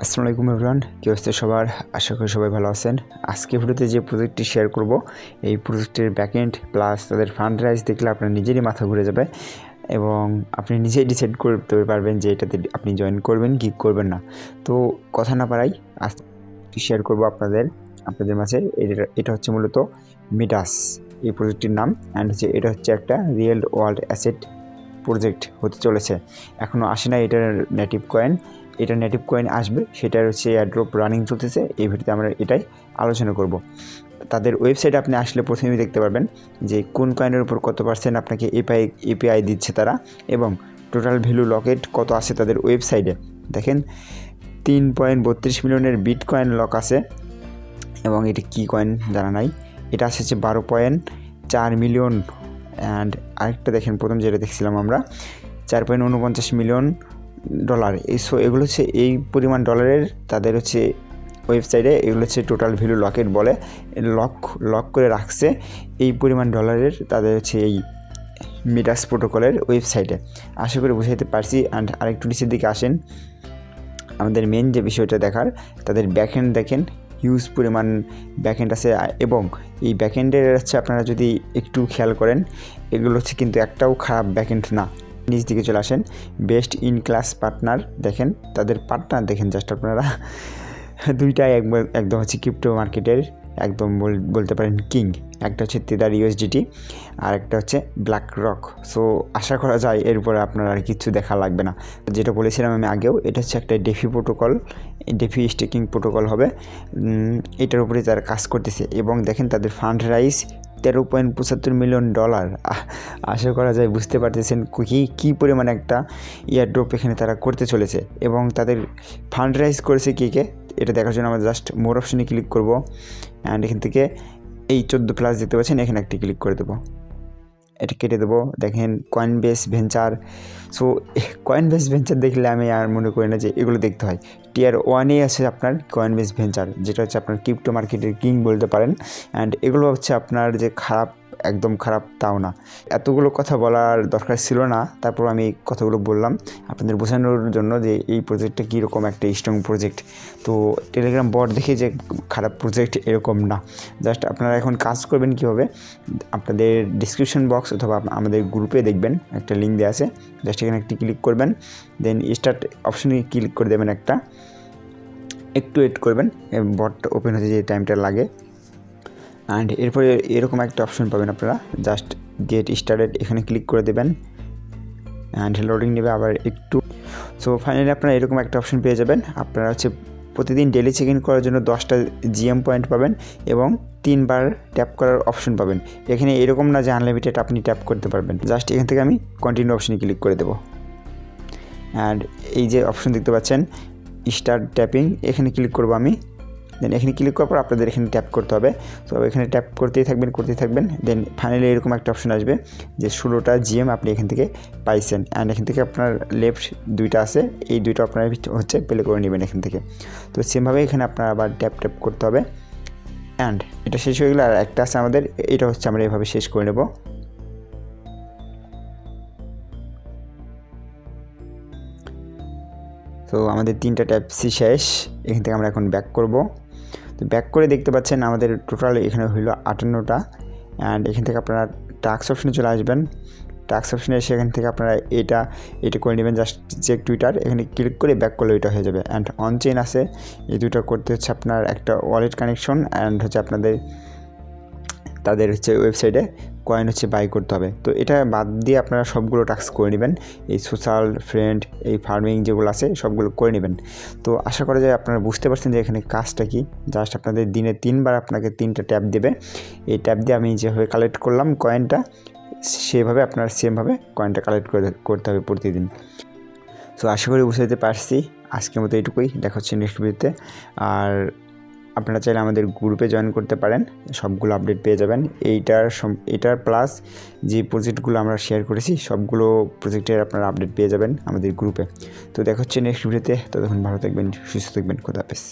আসসালামু আলাইকুম এভরিওয়ান, কি অবস্থা সবার? আশা করি সবাই ভালো আছেন। আজকে ভিডিওতে যে প্রজেক্টটি শেয়ার করব, এই প্রজেক্টের ব্যাকএন্ড প্লাস তাদের ফান্ড রাইজ দেখলে আপনার নিজেরই মাথা ঘুরে যাবে এবং আপনি নিজেই ডিসাইড করতে পারবেন যে এটাতে আপনি জয়েন করবেন কি করবেন না। তো কথা না বাড়াই আজকে শেয়ার করব আপনাদের মাঝে। এটা হচ্ছে মূলত মিডাস এই প্রজেক্টটির নাম, অ্যান্ড হচ্ছে এটা হচ্ছে একটা রিয়েল ওয়ার্ল্ড অ্যাসেট প্রজেক্ট হতে চলেছে। এখনও আসে না এটার নেটিভ কয়েন। এটা নেটিভ কয়েন আসবে, সেটার হচ্ছে এয়ারড্রপ রানিং চলতেছে। এই ভিডিওতে আমরা এটাই আলোচনা করব। তাদের ওয়েবসাইটে আপনি আসলে প্রথমেই দেখতে পারবেন যে কোন কয়েনের উপর কত পার্সেন্ট আপনাকে এপিআই দিচ্ছে তারা, এবং টোটাল ভ্যালু লকেট কত আছে তাদের ওয়েবসাইটে। দেখেন 3.32 মিলিয়নের বিট কয়েন লক আছে, এবং এটা কি কয়েন জানা নাই। এটা আছে হচ্ছে 12.4 মিলিয়ন। অ্যান্ড আরেকটা দেখেন, প্রথম যেটা দেখছিলাম আমরা 4.49 মিলিয়ন ডলার। এগুলো হচ্ছে এই পরিমাণ ডলারের তাদের হচ্ছে ওয়েবসাইটে, এগুলো হচ্ছে টোটাল ভ্যালু লকেট বলে, লক করে রাখছে এই পরিমাণ ডলারের তাদের হচ্ছে এই মিডাস প্রোটোকলের ওয়েবসাইটে। আশা করি বুঝাইতে পারছি। অ্যান্ড আরেকটু নিচের দিকে আসেন, আমাদের মেন যে বিষয়টা দেখার, তাদের ব্যাকএন্ড দেখেন, হিউজ পরিমাণ ব্যাকএন্ড আছে। এবং এই ব্যাকএন্ডের হচ্ছে আপনারা যদি একটু খেয়াল করেন, এগুলো হচ্ছে কিন্তু একটাও খারাপ ব্যাকএন্ড না। নিচ দিকে চলে আসেন, বেস্ট ইন ক্লাস পার্টনার দেখেন, তাদের পার্টনার দেখেন জাস্ট আপনারা দুইটাই একদম হচ্ছে ক্রিপ্টো মার্কেটের একদম বলতে পারেন কিং। একটা হচ্ছে তেদার ইউএসডিটি আর একটা হচ্ছে ব্ল্যাক রক। সো আশা করা যায় এরপরে আপনার আর কিছু দেখা লাগবে না। যেটা বলেছিলাম আমি আগেও, এটা হচ্ছে একটা DeFi protocol, DeFi staking protocol হবে। এটার উপরে তারা কাজ করতেছে। এবং দেখেন তাদের ফান্ড রাইজ 13.75 মিলিয়ন ডলার। আশা করা যায় বুঝতে পারতেছেন কী পরিমাণ একটা এয়ারড্রপ এখানে তারা করতে চলেছে। এবং তাদের ফান্ড রাইজ করেছে কে এটা দেখার জন্য আমরা জাস্ট মোর অপশনে ক্লিক করব। অ্যান্ড এখান থেকে এই 14+ দেখতে পাচ্ছেন, এখানে একটি ক্লিক করে দেবো, এটা কেটে দেবো। দেখেন Coinbase venture. So Coinbase venture দেখলে আমি আর মনে করি না যে এগুলো দেখতে হয়। টিয়ার 1-এ আছে আপনার কয়েনবেস ভেঞ্চার, যেটা হচ্ছে আপনার ক্রিপ্টো মার্কেটের কিং বলতে পারেন। অ্যান্ড এগুলো হচ্ছে আপনার যে খারাপ, একদম খারাপ তাও না। এতগুলো কথা বলার দরকার ছিল না, তারপর আমি কথাগুলো বললাম আপনাদের বোঝানোর জন্য যে এই প্রজেক্টটা কীরকম একটা স্ট্রং প্রজেক্ট। তো টেলিগ্রাম বট দেখে যে খারাপ প্রজেক্ট এরকম না। জাস্ট আপনারা এখন কাজ করবেন কীভাবে, আপনাদের ডিসক্রিপশন বক্স অথবা আমাদের গ্রুপে দেখবেন একটা লিঙ্ক দেওয়া আছে। জাস্ট এখানে একটি ক্লিক করবেন, দেন স্টার্ট অপশনে ক্লিক করে দেবেন। একটু ওয়েট করবেন, বট ওপেন হতে যে টাইমটা লাগে। অ্যান্ড এরপরে এরকম একটা অপশন পাবেন আপনারা, জাস্ট গেট স্টার্টেড এখানে ক্লিক করে দেবেন। অ্যান্ড লোডিং নেবে আবার একটু। সো ফাইনালি আপনারা এরকম একটা অপশন পেয়ে যাবেন। আপনারা হচ্ছে প্রতিদিন ডেলি চেক ইন করার জন্য 10টা জিএম পয়েন্ট পাবেন এবং 3 বার ট্যাপ করার অপশন পাবেন। এখানে এরকম না যে আনলিমিটেড আপনি ট্যাপ করতে পারবেন। জাস্ট এখান থেকে আমি কন্টিনিউ অপশনে ক্লিক করে দেবো। অ্যান্ড এই যে অপশন দেখতে পাচ্ছেন স্টার্ট ট্যাপিং, এখানে ক্লিক করবো আমি। দেন এখানে ক্লিক করার পর আপনাদের এখানে ট্যাপ করতে হবে। তো এখানে ট্যাপ করতেই থাকবেন। দেন ফাইনালি এরকম একটা অপশন আসবে যে 16টা জিএম আপনি এখান থেকে পাইছেন। অ্যান্ড এখান থেকে আপনার লেফট 2টা আছে, এই 2টা আপনার হচ্ছে প্লে করে নেবেন এখান থেকে। তো সেমভাবে এখানে আপনার আবার ট্যাপ করতে হবে। অ্যান্ড এটা শেষ হয়ে গেলে আর একটা আছে আমাদের, এটা হচ্ছে আমরা এভাবে শেষ করে নেব। তো আমাদের 3টা ট্যাপসই শেষ। এখান থেকে আমরা এখন ব্যাক করব। তো ব্যাক করে দেখতে পাচ্ছেন আমাদের টোটাল এখানে হইল 58টা। অ্যান্ড এখান থেকে আপনারা টাস্ক অপশনে চলে আসবেন। টাস্ক অপশনে এসে এখান থেকে আপনারা এটা করে নেবেন, জাস্ট চেক টুইটার এখানে ক্লিক করে ব্যাক করলে এটা হয়ে যাবে। অ্যান্ড অন চেইন আছে, এই দুটো করতে হচ্ছে আপনার একটা ওয়ালেট কানেকশন, অ্যান্ড হচ্ছে আপনাদের তাদের হচ্ছে ওয়েবসাইটে কয়েন হচ্ছে বাই করতে হবে। তো এটা বাদ দিয়ে আপনারা সবগুলো টাস্ক করে নেবেন, এই সোশ্যাল ফ্রেন্ড, এই ফার্মিং যেগুলো আছে সবগুলো করে নেবেন। তো আশা করা যায় আপনারা বুঝতে পারছেন যে এখানে কাজটা কি। জাস্ট আপনাদের দিনে 3 বার আপনাকে 3টা ট্যাপ দেবে। এই ট্যাপ দিয়ে আমি যেভাবে কালেক্ট করলাম কয়েনটা, সেভাবে আপনার সেমভাবে কয়েনটা কালেক্ট করতে হবে প্রতিদিন। সো আশা করি বুঝতে পারছি। আজকের মতো এইটুকুই, দেখা হচ্ছে নেক্সট ভিডিওতে। আর আপনারা চাইলে আমাদের গ্রুপে জয়েন করতে পারেন, সবগুলো আপডেট পেয়ে যাবেন। এইটার প্লাস যে প্রজেক্টগুলো আমরা শেয়ার করেছি সবগুলো প্রজেক্টের আপনারা আপডেট পেয়ে যাবেন আমাদের গ্রুপে। তো দেখা হচ্ছে নেক্সট ভিডিওতে। ততক্ষণ ভালো থাকবেন, সুস্থ থাকবেন, খোদা হাফেজ।